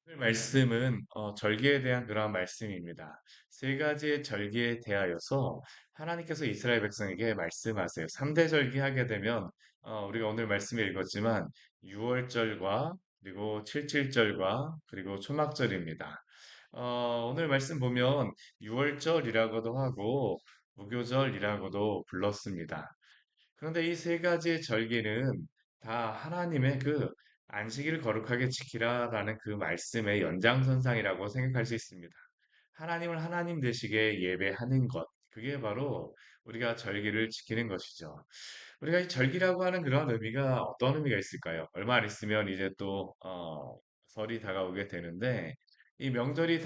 오늘 말씀은 절기에 대한 그러한 말씀입니다. 세 가지의 절기에 대하여서 하나님께서 이스라엘 백성에게 말씀하세요. 3대 절기 하게 되면 우리가 오늘 말씀에 읽었지만 6월절과 그리고 칠칠절과 그리고 초막절입니다. 오늘 말씀 보면 6월절이라고도 하고 무교절이라고도 불렀습니다. 그런데 이 세 가지의 절기는 다 하나님의 그 안식일을 거룩하게 지키라라는 그 말씀의 연장선상이라고 생각할 수 있습니다. 하나님을 하나님 되시게 예배하는 것. 그게 바로 우리가 절기를 지키는 것이죠. 우리가 이 절기라고 하는 그런 의미가 어떤 의미가 있을까요? 얼마 안 있으면 이제 또 설이 다가오게 되는데 이 명절이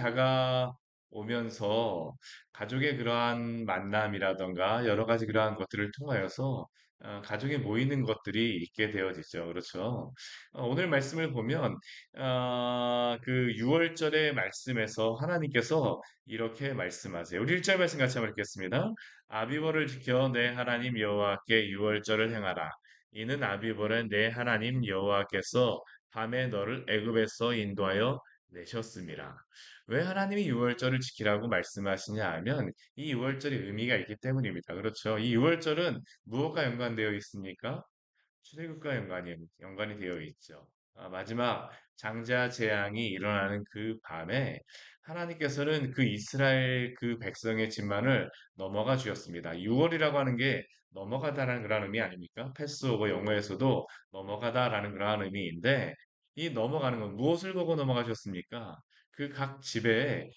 다가오면서 가족의 그러한 만남이라던가 여러 가지 그러한 것들을 통하여서 가족이 모이는 것들이 있게 되어지죠. 그렇죠. 오늘 말씀을 보면 그 6월절의 말씀에서 하나님께서 이렇게 말씀하세요. 우리 1절 말씀 같이 한번 읽겠습니다. 아비벌을 지켜 내 하나님 여호와께 유월절을 행하라. 이는 아비벌은 내 하나님 여호와께서 밤에 너를 애굽에서 인도하여 내셨습니다. 왜 하나님이 유월절을 지키라고 말씀하시냐 하면 이 유월절이 의미가 있기 때문입니다. 그렇죠. 이 유월절은 무엇과 연관되어 있습니까? 출애굽과 연관이 되어 있죠. 마지막 장자 재앙이 일어나는 그 밤에 하나님께서는 그 이스라엘 그 백성의 진만을 넘어가 주었습니다. 6월이라고 하는 게 넘어가다라는 그런 의미 아닙니까? 패스오버 영어에서도 넘어가다라는 그런 의미인데 이 넘어가는 건 무엇을 보고 넘어가셨습니까? 그 각 집에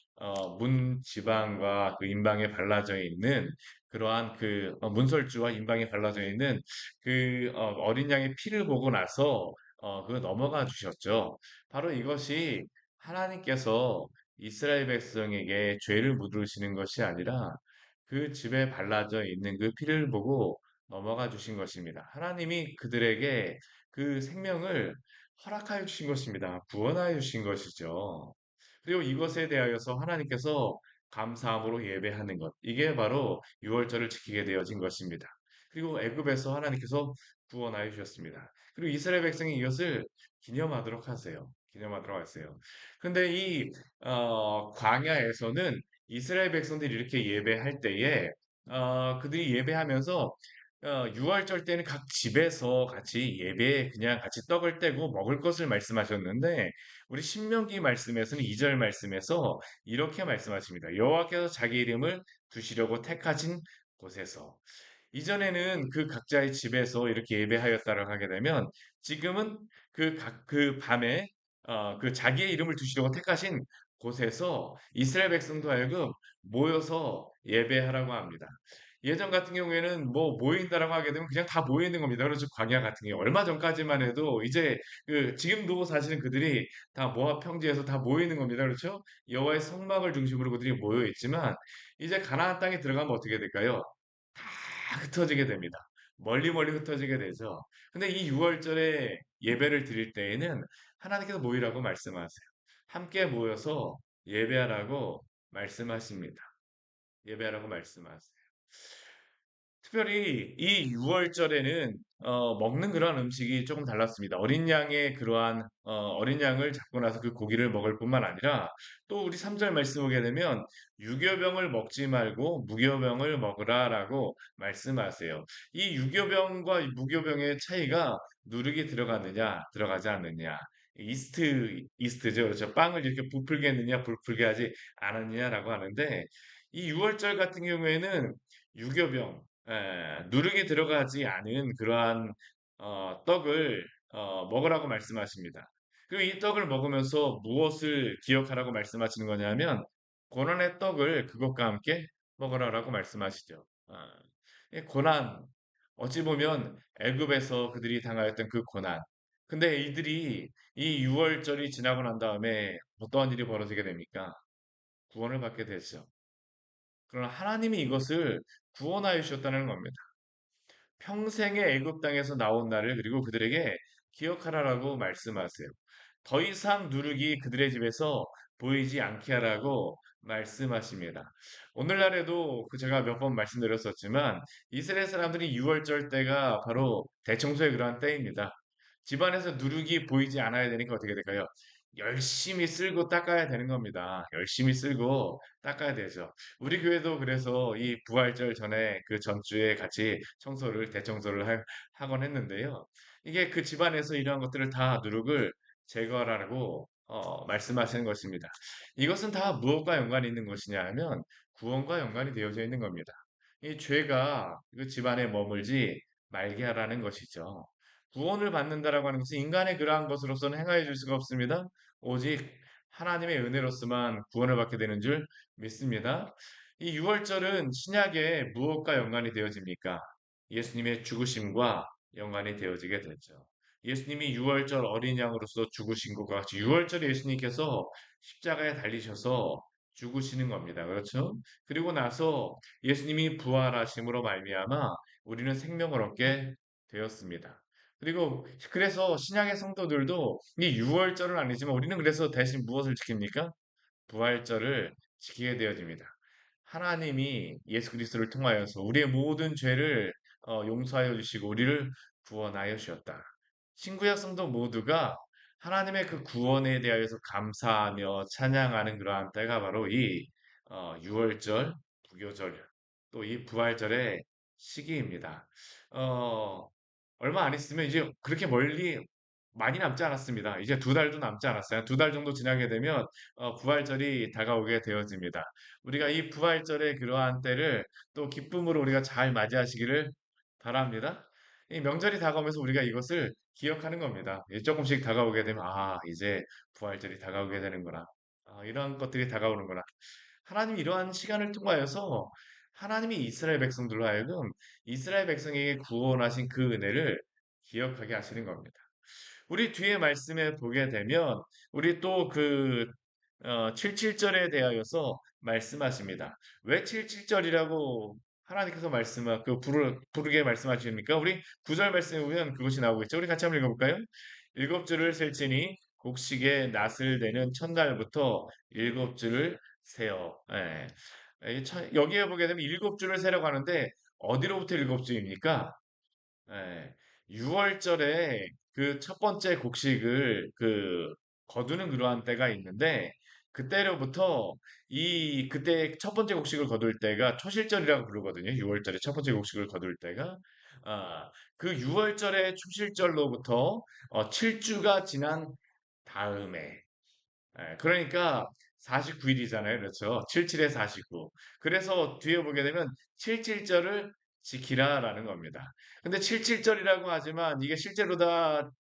문 지방과 그 인방에 발라져 있는 그러한 그 문설주와 인방에 발라져 있는 그 어린 양의 피를 보고 나서 그 넘어가 주셨죠. 바로 이것이 하나님께서 이스라엘 백성에게 죄를 묻으시는 것이 아니라 그 집에 발라져 있는 그 피를 보고 넘어가 주신 것입니다. 하나님이 그들에게 그 생명을 허락하여 주신 것입니다. 구원하여 주신 것이죠. 그리고 이것에 대하여서 하나님께서 감사함으로 예배하는 것. 이게 바로 유월절을 지키게 되어진 것입니다. 그리고 애굽에서 하나님께서 구원하여 주셨습니다. 그리고 이스라엘 백성이 이것을 기념하도록 하세요. 기념하도록 하세요. 근데 이 광야에서는 이스라엘 백성들이 이렇게 예배할 때에 그들이 예배하면서 유월절 때는 각 집에서 같이 예배에 그냥 같이 떡을 떼고 먹을 것을 말씀하셨는데 우리 신명기 말씀에서는 2절 말씀에서 이렇게 말씀하십니다. 여호와께서 자기 이름을 두시려고 택하신 곳에서 이전에는 그 각자의 집에서 이렇게 예배하였다라고 하게 되면 지금은 그 밤에 그 자기의 이름을 두시려고 택하신 곳에서 이스라엘 백성도 하여금 모여서 예배하라고 합니다. 예전 같은 경우에는 뭐 모인다라고 하게 되면 그냥 다 모이는 겁니다. 그렇죠. 광야 같은 경우 얼마 전까지만 해도 이제 그 지금도 사실은 그들이 다 모압 평지에서 다 모이는 겁니다. 그렇죠. 여호와의 성막을 중심으로 그들이 모여 있지만 이제 가나안 땅에 들어가면 어떻게 될까요? 다 흩어지게 됩니다. 멀리 멀리 흩어지게 되죠. 근데 이 6월절에 예배를 드릴 때에는 하나님께서 모이라고 말씀하세요. 함께 모여서 예배하라고 말씀하십니다. 예배하라고 말씀하세요. 특별히 이 6월절에는 먹는 그러한 음식이 조금 달랐습니다. 어린 양의 그러한 어린 양을 잡고 나서 그 고기를 먹을 뿐만 아니라 또 우리 3절 말씀 보게 되면 유교병을 먹지 말고 무교병을 먹으라라고 말씀하세요. 이 유교병과 이 무교병의 차이가 누룩이 들어가느냐 들어가지 않느냐 이스트죠. 그렇죠. 빵을 이렇게 부풀게 했느냐 부풀게 하지 않았느냐라고 하는데 이 6월절 같은 경우에는 유교병 누룩이 들어가지 않은 그러한 떡을 먹으라고 말씀하십니다. 그리고 이 떡을 먹으면서 무엇을 기억하라고 말씀하시는 거냐면 고난의 떡을 그것과 함께 먹으라라고 말씀하시죠. 이 고난 어찌 보면 애굽에서 그들이 당하였던 그 고난. 근데 이들이 이 6월절이 지나고 난 다음에 어떠한 일이 벌어지게 됩니까? 구원을 받게 되죠. 그러나 하나님이 이것을 구원하여 주셨다는 겁니다. 평생의 애굽 땅에서 나온 나를 그리고 그들에게 기억하라라고 말씀하세요. 더 이상 누룩이 그들의 집에서 보이지 않게 하라고 말씀하십니다. 오늘날에도 그 제가 몇 번 말씀드렸었지만 이스라엘 사람들이 6월절 때가 바로 대청소의 그러한 때입니다. 집안에서 누룩이 보이지 않아야 되니까 어떻게 될까요? 열심히 쓸고 닦아야 되는 겁니다. 열심히 쓸고 닦아야 되죠. 우리 교회도 그래서 이 부활절 전에 그 전주에 같이 대청소를 하곤 했는데요. 이게 그 집안에서 이러한 것들을 다 누룩을 제거하라고 말씀하시는 것입니다. 이것은 다 무엇과 연관이 있는 것이냐 하면 구원과 연관이 되어져 있는 겁니다. 이 죄가 그 집안에 머물지 말게 하라는 것이죠. 구원을 받는다라고 하는 것은 인간의 그러한 것으로서는 행하여 줄 수가 없습니다. 오직 하나님의 은혜로서만 구원을 받게 되는 줄 믿습니다. 이 유월절은 신약의 무엇과 연관이 되어집니까? 예수님의 죽으심과 연관이 되어지게 되죠. 예수님이 유월절 어린 양으로서 죽으신 것과 같이 유월절에 예수님께서 십자가에 달리셔서 죽으시는 겁니다. 그렇죠? 그리고 나서 예수님이 부활하심으로 말미암아 우리는 생명을 얻게 되었습니다. 그리고 그래서 신약의 성도들도 이 유월절은 아니지만 우리는 그래서 대신 무엇을 지킵니까? 부활절을 지키게 되어집니다. 하나님이 예수 그리스도를 통하여서 우리의 모든 죄를 용서하여 주시고 우리를 구원하여 주셨다. 신구약 성도 모두가 하나님의 그 구원에 대하여서 감사하며 찬양하는 그러한 때가 바로 이 유월절, 부교절, 또 이 부활절의 시기입니다. 어, 얼마 안 있으면 이제 그렇게 멀리 많이 남지 않았습니다. 이제 두 달도 남지 않았어요. 두 달 정도 지나게 되면 부활절이 다가오게 되어집니다. 우리가 이 부활절의 그러한 때를 또 기쁨으로 우리가 잘 맞이하시기를 바랍니다. 이 명절이 다가오면서 우리가 이것을 기억하는 겁니다. 이제 조금씩 다가오게 되면 이제 부활절이 다가오게 되는구나. 이런 것들이 다가오는구나. 하나님이 이러한 시간을 통하여서 하나님이 이스라엘 백성들로 하여금 이스라엘 백성에게 구원하신 그 은혜를 기억하게 하시는 겁니다. 우리 뒤에 말씀에 보게 되면 우리 또 그 77절에 대하여서 말씀하십니다. 왜 77절이라고 하나님께서 부르게 말씀하십니까? 우리 9절 말씀에 보면 그것이 나오고 있죠. 우리 같이 한번 읽어볼까요? 일곱 줄을 셀지니 곡식의 낫을 내는 첫날부터 일곱 줄을 세어. 예. 여기에 보게 되면 일곱 줄을 세라고 하는데 어디로부터 일곱 줄입니까? 예, 6월절에 그 첫 번째 곡식을 거두는 그러한 때가 있는데 그때로부터 그때 첫 번째 곡식을 거둘 때가 초실절이라고 부르거든요. 6월절에 첫 번째 곡식을 거둘 때가 아, 그 6월절의 초실절로부터 7주가 지난 다음에 그러니까 49일이잖아요. 그렇죠. 77에 49. 그래서 뒤에 보게 되면 77절을 지키라라는 겁니다. 근데 77절이라고 하지만 이게 실제로 다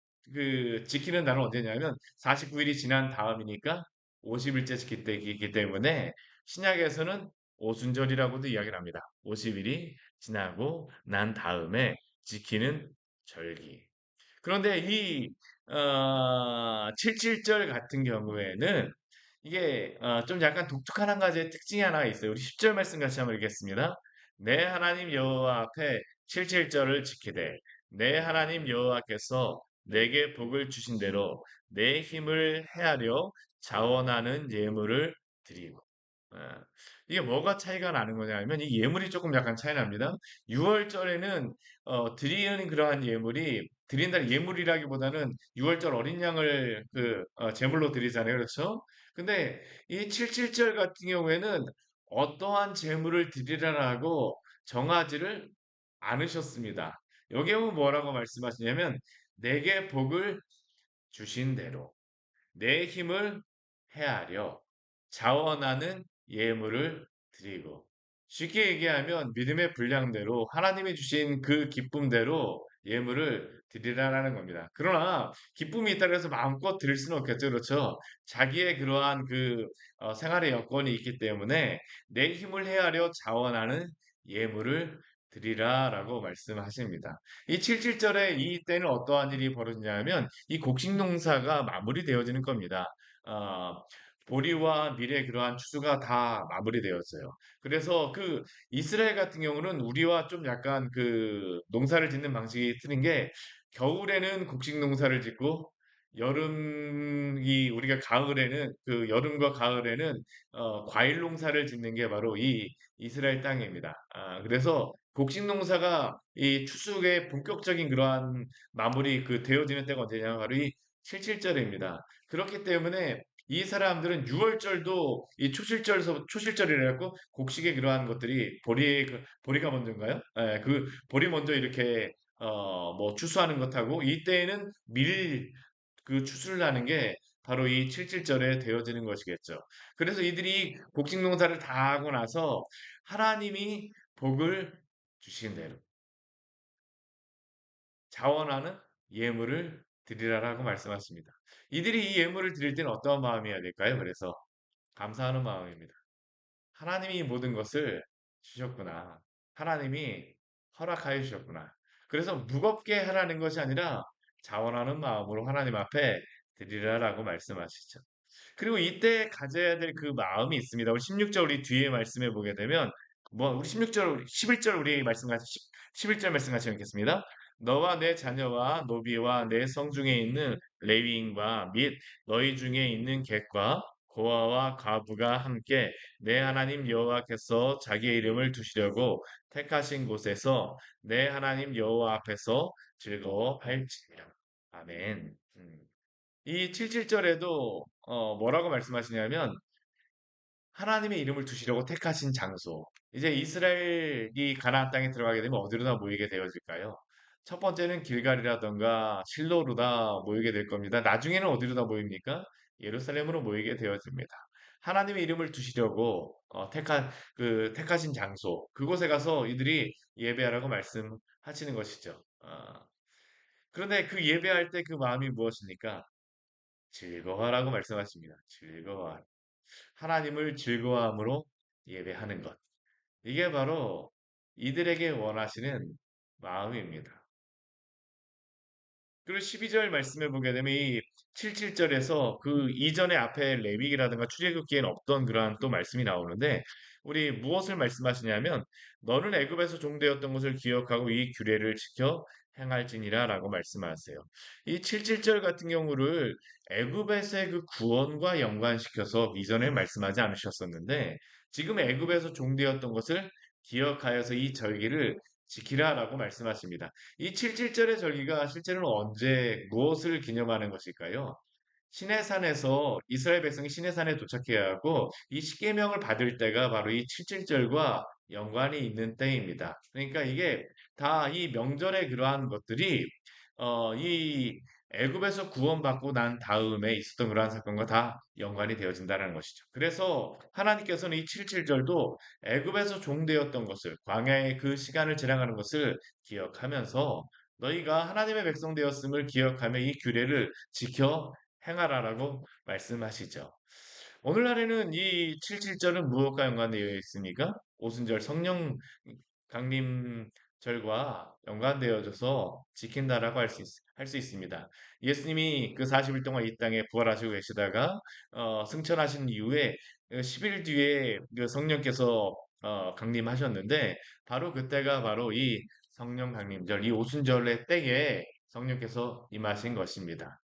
지키는 날은 언제냐면 49일이 지난 다음이니까 50일째 지킬 때이기 때문에 신약에서는 오순절이라고도 이야기를 합니다. 50일이 지나고 난 다음에 지키는 절기. 그런데 이 77절 같은 경우에는 이게 좀 약간 독특한 한 가지의 특징이 하나 있어요. 우리 10절 말씀 같이 한번 읽겠습니다. 내 하나님 여호와 앞에 77절을 지키되 내 하나님 여호와께서 내게 복을 주신 대로 내 힘을 헤아려 자원하는 예물을 드리고 아, 이게 뭐가 차이가 나는 거냐면 이 예물이 조금 약간 차이 납니다. 6월절에는 드리는 그러한 예물이 드린다는 예물이라기보다는 6월절 어린 양을 제물로 드리잖아요. 그렇죠? 근데 이 77절 같은 경우에는 어떠한 제물을 드리라고 정하지를 않으셨습니다. 여기에 보면 뭐라고 말씀하시냐면 내게 복을 주신 대로 내 힘을 헤아려 자원하는 예물을 드리고 쉽게 얘기하면 믿음의 분량대로 하나님이 주신 그 기쁨대로 예물을 드리라라는 겁니다. 그러나 기쁨이 있다고 해서 마음껏 드릴 수는 없겠죠. 그렇죠? 자기의 그러한 생활의 여건이 있기 때문에 내 힘을 헤아려 자원하는 예물을 드리라라고 말씀하십니다. 이 77절에 이 때는 어떠한 일이 벌어지냐면 이 곡식 농사가 마무리되어지는 겁니다. 어, 보리와 밀의 그러한 추수가 다 마무리되었어요. 그래서 이스라엘 같은 경우는 우리와 좀 약간 농사를 짓는 방식이 틀린 게 겨울에는 곡식 농사를 짓고 우리가 가을에는 여름과 가을에는 과일 농사를 짓는 게 바로 이 이스라엘 땅입니다. 그래서 곡식 농사가 이 추수의 본격적인 그러한 마무리 되어지는 때가 언제냐 바로 이 칠칠절입니다. 그렇기 때문에 이 사람들은 유월절도 이 초실절이라고 곡식의 그러한 것들이 보리가 먼저인가요? 예, 그 보리 먼저 이렇게 뭐 추수하는 것하고 이때에는 그 추수를 하는 게 바로 이 칠칠절에 되어지는 것이겠죠. 그래서 이들이 곡식 농사를 다 하고 나서 하나님이 복을 주신 대로 자원하는 예물을 드리라라고 말씀하십니다. 이들이 이 예물을 드릴 때는 어떤 마음이어야 될까요? 그래서 감사하는 마음입니다. 하나님이 이 모든 것을 주셨구나. 하나님이 허락하여 주셨구나. 그래서 무겁게 하라는 것이 아니라 자원하는 마음으로 하나님 앞에 드리라라고 말씀하시죠. 그리고 이때 가져야 될 그 마음이 있습니다. 우리 16절 우리 뒤에 말씀해 보게 되면 뭐 우리 16절, 11절 우리 말씀 같이 11절 말씀 같이 읽겠습니다. 너와 내 자녀와 노비와 내 성중에 있는 레위인과 및 너희 중에 있는 객과 고아와 과부가 함께 내 하나님 여호와께서 자기의 이름을 두시려고 택하신 곳에서 내 하나님 여호와 앞에서 즐거워할지니라. 아멘. 이 77절에도 뭐라고 말씀하시냐면 하나님의 이름을 두시려고 택하신 장소. 이제 이스라엘이 가나안 땅에 들어가게 되면 어디로 다 모이게 되어질까요? 첫 번째는 길갈이라던가 실로로 다 모이게 될 겁니다. 나중에는 어디로 다 모입니까? 예루살렘으로 모이게 되어집니다. 하나님의 이름을 두시려고 택하신 장소 그곳에 가서 이들이 예배하라고 말씀하시는 것이죠. 그런데 그 예배할 때 그 마음이 무엇입니까? 즐거워하라고 말씀하십니다. 즐거워하라. 하나님을 즐거워함으로 예배하는 것. 이게 바로 이들에게 원하시는 마음입니다. 그리고 12절 말씀해 보게 되면 이 77절에서 그 이전에 앞에 레위기라든가 출애굽기에는 없던 그러한 또 말씀이 나오는데 우리 무엇을 말씀하시냐면 너는 애굽에서 종되었던 것을 기억하고 이 규례를 지켜 행할지니라라고 말씀하세요. 이 77절 같은 경우를 애굽에서의 그 구원과 연관시켜서 이전에 말씀하지 않으셨었는데 지금 애굽에서 종되었던 것을 기억하여서 이 절기를 지키라라고 말씀하십니다. 이 77절의 절기가 실제로는 언제 무엇을 기념하는 것일까요? 시내산에서 이스라엘 백성이 시내산에 도착해야 하고 이 십계명을 받을 때가 바로 이 77절과 연관이 있는 때입니다. 그러니까 이게 다 이 명절의 그러한 것들이 이 애굽에서 구원받고 난 다음에 있었던 그러한 사건과 다 연관이 되어진다는 것이죠. 그래서 하나님께서는 이 77절도 애굽에서 종되었던 것을 광야의 그 시간을 지나가는 것을 기억하면서 너희가 하나님의 백성 되었음을 기억하며 이 규례를 지켜 행하라라고 말씀하시죠. 오늘날에는 이 77절은 무엇과 연관되어 있습니까? 오순절 성령 강림절과 연관되어져서 지킨다라고 할 수 있습니다. 예수님이 그 40일 동안 이 땅에 부활하시고 계시다가 승천하신 이후에 10일 뒤에 그 성령께서 강림하셨는데 바로 그때가 바로 이 성령 강림절, 이 오순절의 때에 성령께서 임하신 것입니다.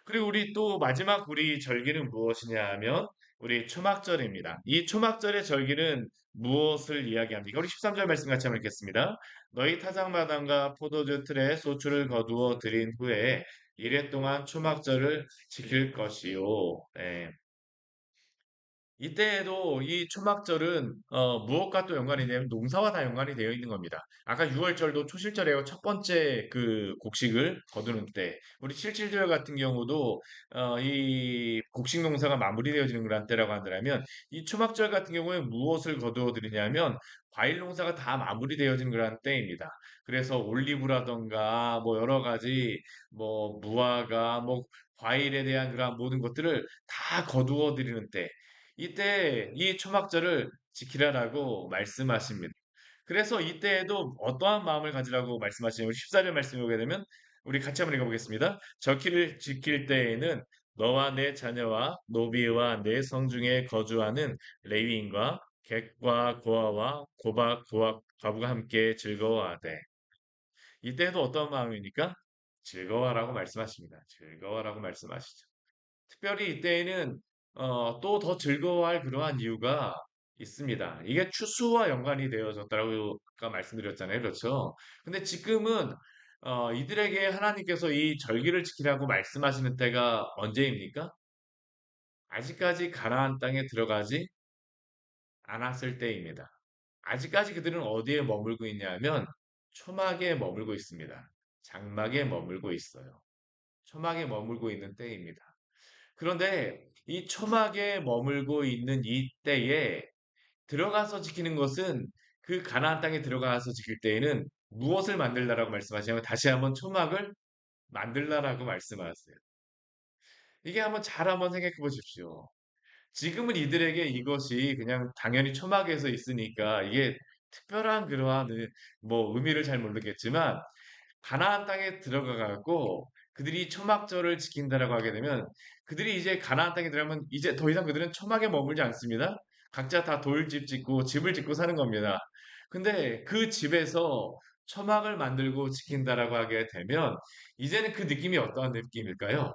그리고 우리 또 마지막 우리 절기는 무엇이냐 하면 우리 초막절입니다. 이 초막절의 절기는 무엇을 이야기합니까? 우리 13절 말씀 같이 한번 읽겠습니다. 너희 타작마당과 포도주 틀에 소출을 거두어 드린 후에 이래 동안 초막절을 지킬 것이요. 네. 이때에도 이 초막절은 무엇과 또 연관이 되냐면 농사와 다 연관이 되어 있는 겁니다. 아까 6월절도 초실절이에요. 첫 번째 그 곡식을 거두는 때. 우리 77절 같은 경우도 이 곡식 농사가 마무리되어지는 그런 때라고 한다면 이 초막절 같은 경우에 무엇을 거두어 들이냐면 과일 농사가 다 마무리되어지는 그런 때입니다. 그래서 올리브라던가 뭐 여러 가지 뭐 무화과 뭐 과일에 대한 그런 모든 것들을 다 거두어 들이는 때. 이때 이 초막절을 지키라라고 말씀하십니다. 그래서 이때에도 어떠한 마음을 가지라고 말씀하시냐면 14절 말씀에 보게 되면 우리 같이 한번 읽어보겠습니다. 저키를 지킬 때에는 너와 내 자녀와 노비와 내 성중에 거주하는 레위인과 객과 고아와 과부가 함께 즐거워하되 이때에도 어떤 마음입니까? 즐거워라고 말씀하십니다. 즐거워라고 말씀하시죠. 특별히 이때에는 또 더 즐거워할 그러한 이유가 있습니다. 이게 추수와 연관이 되어졌다고 아까 말씀드렸잖아요. 그렇죠? 근데 지금은 이들에게 하나님께서 이 절기를 지키라고 말씀하시는 때가 언제입니까? 아직까지 가나안 땅에 들어가지 않았을 때입니다. 아직까지 그들은 어디에 머물고 있냐면 초막에 머물고 있습니다. 장막에 머물고 있어요. 초막에 머물고 있는 때입니다. 그런데 이 초막에 머물고 있는 이 때에 들어가서 지키는 것은 그 가나안 땅에 들어가서 지킬 때에는 무엇을 만들라라고 말씀하시냐면 다시 한번 초막을 만들라라고 말씀하세요. 이게 한번 생각해 보십시오. 지금은 이들에게 이것이 그냥 당연히 초막에서 있으니까 이게 특별한 그러한 뭐 의미를 잘 모르겠지만 가나안 땅에 들어가 갖고 그들이 초막절을 지킨다라고 하게 되면 그들이 이제 가나안 땅에 들어가면 이제 더 이상 그들은 초막에 머물지 않습니다. 각자 다 돌집 짓고 집을 짓고 사는 겁니다. 근데 그 집에서 초막을 만들고 지킨다라고 하게 되면 이제는 그 느낌이 어떠한 느낌일까요?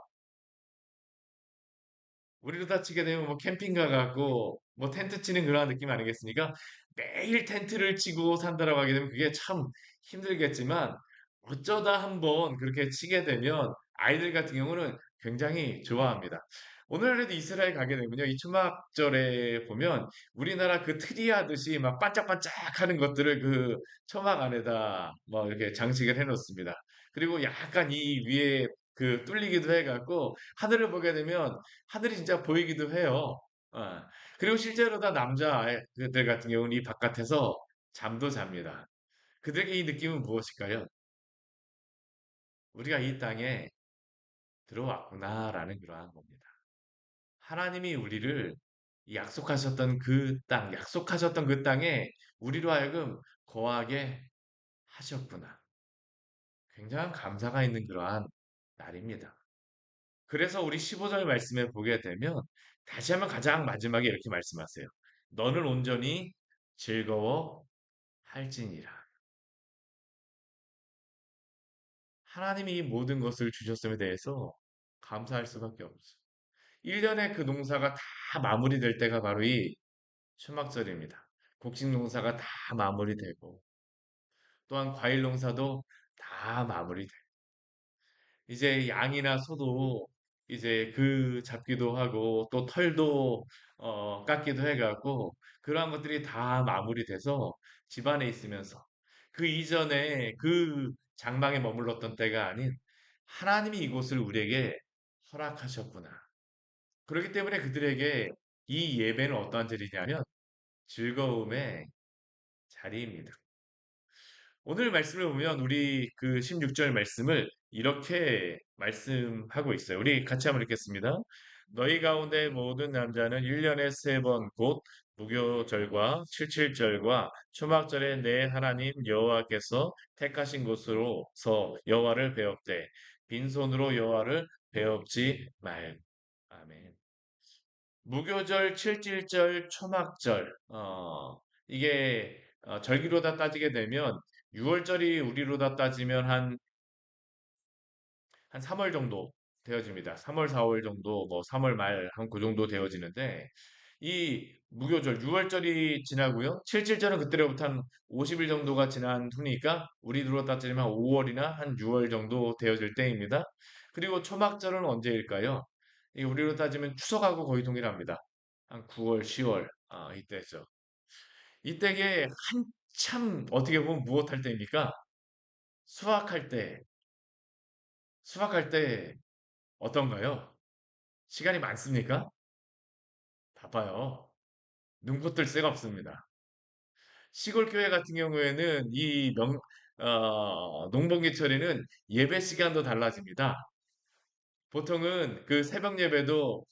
우리로 다치게 되면 뭐 캠핑 가갖고 뭐 텐트 치는 그런 느낌 아니겠습니까? 매일 텐트를 치고 산다라고 하게 되면 그게 참 힘들겠지만 어쩌다 한번 그렇게 치게 되면 아이들 같은 경우는 굉장히 좋아합니다. 오늘날에도 이스라엘 가게 되면요. 이 초막절에 보면 우리나라 그 트리 하듯이 막 반짝반짝 하는 것들을 그 초막 안에다 뭐 이렇게 장식을 해 놓습니다. 그리고 약간 이 위에 그 뚫리기도 해갖고 하늘을 보게 되면 하늘이 진짜 보이기도 해요. 어. 그리고 실제로 다 남자들 같은 경우는 이 바깥에서 잠도 잡니다. 그들에게 이 느낌은 무엇일까요? 우리가 이 땅에 들어왔구나라는 그러한 겁니다. 하나님이 우리를 이 약속하셨던 그 땅에 우리로 하여금 거하게 하셨구나. 굉장한 감사가 있는 그러한 날입니다. 그래서 우리 15절 말씀에 보게 되면 다시 한번 가장 마지막에 이렇게 말씀하세요. 너는 온전히 즐거워 할지니라. 하나님이 이 모든 것을 주셨음에 대해서 감사할 수밖에 없어요. 1년의 그 농사가 다 마무리될 때가 바로 이 추막절입니다. 곡식 농사가 다 마무리되고 또한 과일 농사도 다 마무리되고 이제 양이나 소도 이제 그 잡기도 하고 또 털도 깎기도 해갖고 그러한 것들이 다 마무리돼서 집안에 있으면서 그 이전에 그 장막에 머물렀던 때가 아닌 하나님이 이곳을 우리에게 허락하셨구나. 그렇기 때문에 그들에게 이 예배는 어떠한 자리냐면 즐거움의 자리입니다. 오늘 말씀을 보면 우리 그 16절 말씀을 이렇게 말씀하고 있어요. 우리 같이 한번 읽겠습니다. 너희 가운데 모든 남자는 1년에 3번 곧 무교절과 칠칠절과 초막절에 내 하나님 여호와께서 택하신 곳으로서 여호와를 배웁되 빈손으로 여호와를 배웁지 말. 아멘. 무교절, 칠칠절, 초막절, 이게 절기로 다 따지게 되면 6월절이 우리로 다 따지면 한 3월 정도 되어집니다. 3월, 4월 정도, 뭐 3월 말 한 그 정도 되어지는데 이 무교절 6월절이 지나고요. 칠칠절은 그때로부터 한 50일 정도가 지난 후니까 우리로 따지면 5월이나 한 6월 정도 되어질 때입니다. 그리고 초막절은 언제일까요? 이 우리로 따지면 추석하고 거의 동일합니다. 한 9월, 10월 이때죠. 이때에 한참 어떻게 보면 무엇할 때입니까? 수학할 때, 수학할 때 어떤가요? 시간이 많습니까? 바빠요. 눈코 뜰 새가 없습니다. 시골 교회 같은 경우에는 농번기철에는 예배 시간도 달라집니다. 보통은 그 새벽 예배도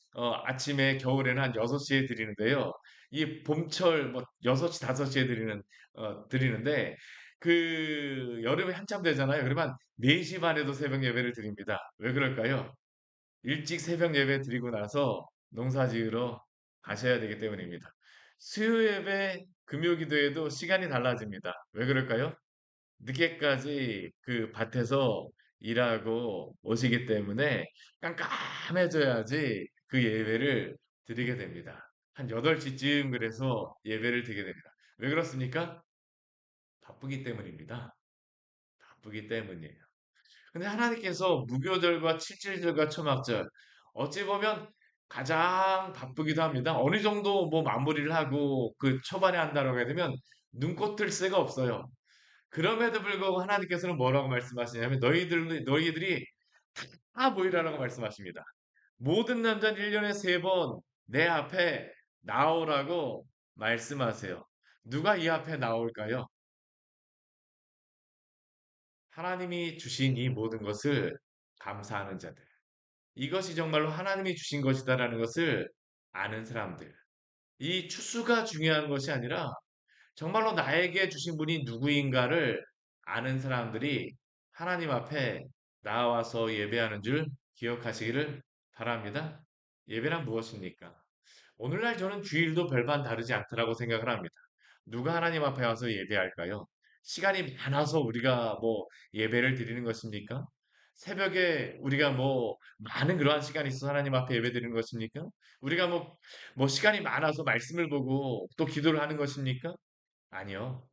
아침에 겨울에는 한 6시에 드리는데요. 이 봄철 뭐 6시, 5시에 드리는데 그 여름에 한참 되잖아요. 그러면 4시 반에도 새벽 예배를 드립니다. 왜 그럴까요? 일찍 새벽 예배 드리고 나서 농사 지으러 가셔야 되기 때문입니다. 수요 예배, 금요 기도에도 시간이 달라집니다. 왜 그럴까요? 늦게까지 그 밭에서 일하고 오시기 때문에 깜깜해져야지 그 예배를 드리게 됩니다. 한 8시쯤 그래서 예배를 드리게 됩니다. 왜 그렇습니까? 바쁘기 때문입니다. 바쁘기 때문이에요. 근데 하나님께서 무교절과 칠칠절과 초막절 어찌 보면 가장 바쁘기도 합니다. 어느 정도 뭐 마무리를 하고 그 초반에 한다고 하게 되면 눈코 뜰 새가 없어요. 그럼에도 불구하고 하나님께서는 뭐라고 말씀하시냐면 너희들이 다 모이라라고 말씀하십니다. 모든 남자는 1년에 3번 내 앞에 나오라고 말씀하세요. 누가 이 앞에 나올까요? 하나님이 주신 이 모든 것을 감사하는 자들. 이것이 정말로 하나님이 주신 것이다라는 것을 아는 사람들. 이 추수가 중요한 것이 아니라 정말로 나에게 주신 분이 누구인가를 아는 사람들이 하나님 앞에 나와서 예배하는 줄 기억하시기를 바랍니다. 예배란 무엇입니까? 오늘날 저는 주일도 별반 다르지 않다라고 생각을 합니다. 누가 하나님 앞에 와서 예배할까요? 시간이 많아서 우리가 뭐 예배를 드리는 것입니까? 새벽에 우리가 뭐 많은 그러한 시간이 있어서 하나님 앞에 예배 드리는 것입니까? 우리가 뭐 시간이 많아서 말씀을 보고 또 기도를 하는 것입니까? 아니요.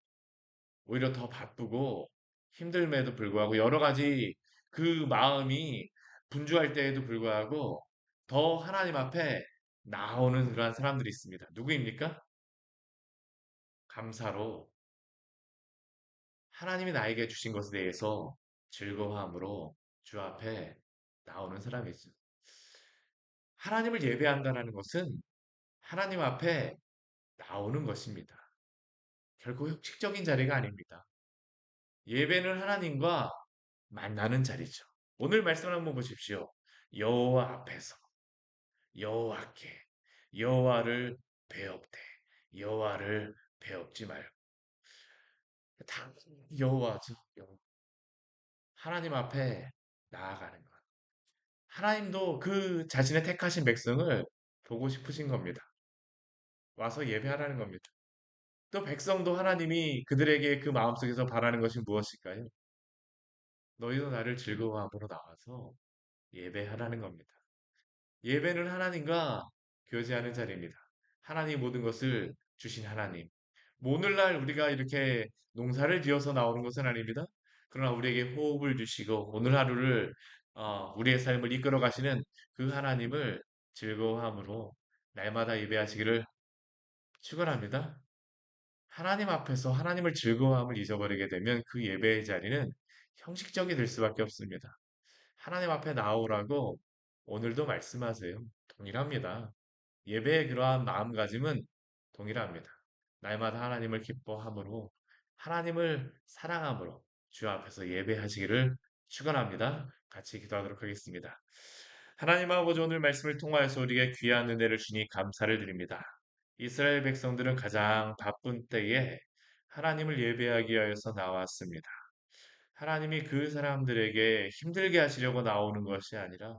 오히려 더 바쁘고 힘듦에도 불구하고 여러 가지 그 마음이 분주할 때에도 불구하고 더 하나님 앞에 나오는 그러한 사람들이 있습니다. 누구입니까? 감사로 하나님이 나에게 주신 것에 대해서 즐거워함으로 주 앞에 나오는 사람이죠. 하나님을 예배한다는 것은 하나님 앞에 나오는 것입니다. 결코 형식적인 자리가 아닙니다. 예배는 하나님과 만나는 자리죠. 오늘 말씀을 한번 보십시오. 여호와 앞에서 여호와께 여호와를 배웁되 여호와를 배웁지 말고 다 여호와죠. 하나님 앞에 나아가는 것. 하나님도 그 자신의 택하신 백성을 보고 싶으신 겁니다. 와서 예배하라는 겁니다. 또 백성도 하나님이 그들에게 그 마음속에서 바라는 것이 무엇일까요? 너희도 나를 즐거워함으로 나와서 예배하라는 겁니다. 예배는 하나님과 교제하는 자리입니다. 하나님 모든 것을 주신 하나님. 뭐 오늘날 우리가 이렇게 농사를 지어서 나오는 것은 아닙니다. 그러나 우리에게 호흡을 주시고 오늘 하루를 우리의 삶을 이끌어 가시는 그 하나님을 즐거워함으로 날마다 예배하시기를 축원합니다. 하나님 앞에서 하나님을 즐거워함을 잊어버리게 되면 그 예배의 자리는 형식적이 될 수밖에 없습니다. 하나님 앞에 나오라고 오늘도 말씀하세요. 동일합니다. 예배의 그러한 마음가짐은 동일합니다. 날마다 하나님을 기뻐함으로 하나님을 사랑함으로 주 앞에서 예배하시기를 축원합니다. 같이 기도하도록 하겠습니다. 하나님 아버지 오늘 말씀을 통하여서 우리에게 귀한 은혜를 주니 감사를 드립니다. 이스라엘 백성들은 가장 바쁜 때에 하나님을 예배하기 위해서 나왔습니다. 하나님이 그 사람들에게 힘들게 하시려고 나오는 것이 아니라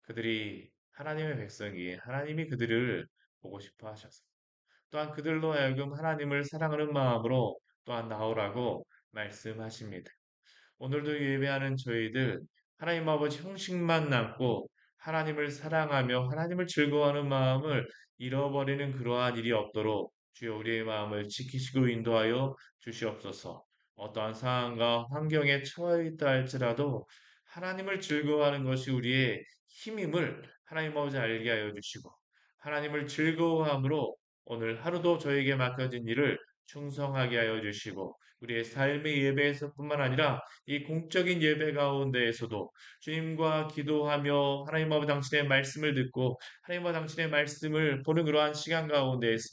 그들이 하나님의 백성이 하나님이 그들을 보고 싶어 하셔서 또한 그들로 하여금 하나님을 사랑하는 마음으로 또한 나오라고 말씀하십니다. 오늘도 예배하는 저희들 하나님 아버지 형식만 남고 하나님을 사랑하며 하나님을 즐거워하는 마음을 잃어버리는 그러한 일이 없도록 주여 우리의 마음을 지키시고 인도하여 주시옵소서. 어떠한 상황과 환경에 처해 있다 할지라도 하나님을 즐거워하는 것이 우리의 힘임을 하나님 아버지 알게 하여 주시고 하나님을 즐거워함으로 오늘 하루도 저에게 맡겨진 일을 충성하게 하여 주시고 우리의 삶의 예배에서뿐만 아니라 이 공적인 예배 가운데에서도 주님과 기도하며 하나님 아버지 당신의 말씀을 듣고 하나님 아버지 당신의 말씀을 보는 그러한 시간 가운데에서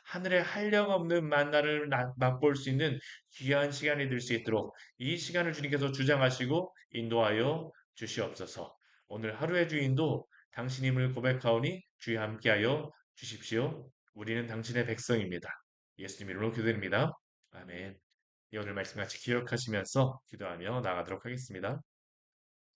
하늘의 한량없는 만나를 맛볼 수 있는 귀한 시간이 될 수 있도록 이 시간을 주님께서 주장하시고 인도하여 주시옵소서. 오늘 하루의 주인도 당신임을 고백하오니 주여 함께하여 주십시오. 우리는 당신의 백성입니다. 예수님 이름으로 기도드립니다. 아멘. 이 오늘 말씀 같이 기억하시면서 기도하며 나가도록 하겠습니다.